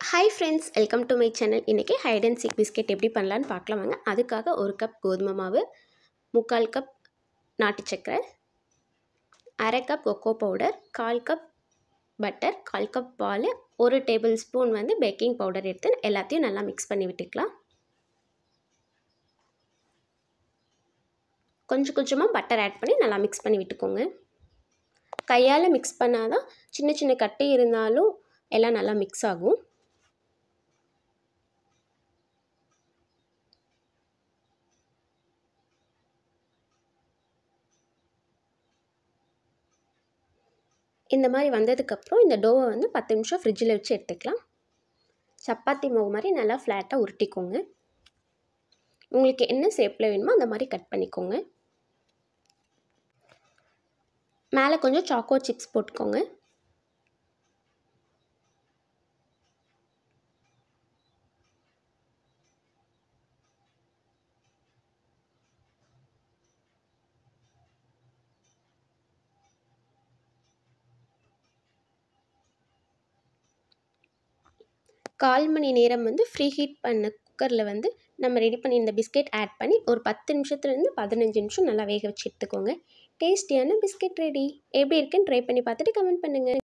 Hi friends, welcome to my channel. இன்றைக்கி height and seek biscuit எப்படி பண்ணலான்னு பார்க்கலாம் வாங்க. அதுக்காக 1 கப் கோதுமை மாவு, 3/4 கப் நாட்டு சக்கரை, 1/2 cup cocoa powder, 1/4 cup butter, 1/4 cup பால், 1 டேபிள் ஸ்பூன் பேக்கிங் பவுடர் எடுத்து எல்லாத்தையும் நல்லா மிக்ஸ் பண்ணி விட்டுக்கலாம். கொஞ்சம் கொஞ்சமாக பட்டர் ஆட் பண்ணி நல்லா மிக்ஸ் பண்ணி விட்டுக்கோங்க. கையால் மிக்ஸ் பண்ணால் தான் சின்ன சின்ன கட்டி இருந்தாலும் எல்லாம் நல்லா மிக்ஸ் ஆகும். இந்த மாதிரி வந்ததுக்கப்புறம் இந்த டோவை 10 நிமிஷம் ஃப்ரிட்ஜில் வச்சு எடுத்துக்கலாம். சப்பாத்தி மாவு மாதிரி நல்லா ஃப்ளாட்டாக உருட்டிக்கோங்க. உங்களுக்கு என்ன ஷேப்பில் வேணுமோ அந்த மாதிரி கட் பண்ணிக்கோங்க. மேலே கொஞ்சம் சாக்கோ சிப்ஸ் போட்டுக்கோங்க. கால் மணி நேரம் ஃப்ரீ ஹீட் பண்ண குக்கரில் நம்ம ரெடி பண்ணி இந்த பிஸ்கெட் ஆட் பண்ணி ஒரு 10 நிமிஷத்துலேருந்து 15 நிமிஷம் நல்லா வேக வச்சு எடுத்துக்கோங்க. டேஸ்டியான பிஸ்கெட் ரெடி. எப்படி இருக்குன்னு ட்ரை பண்ணி பார்த்துட்டு கமெண்ட் பண்ணுங்கள்.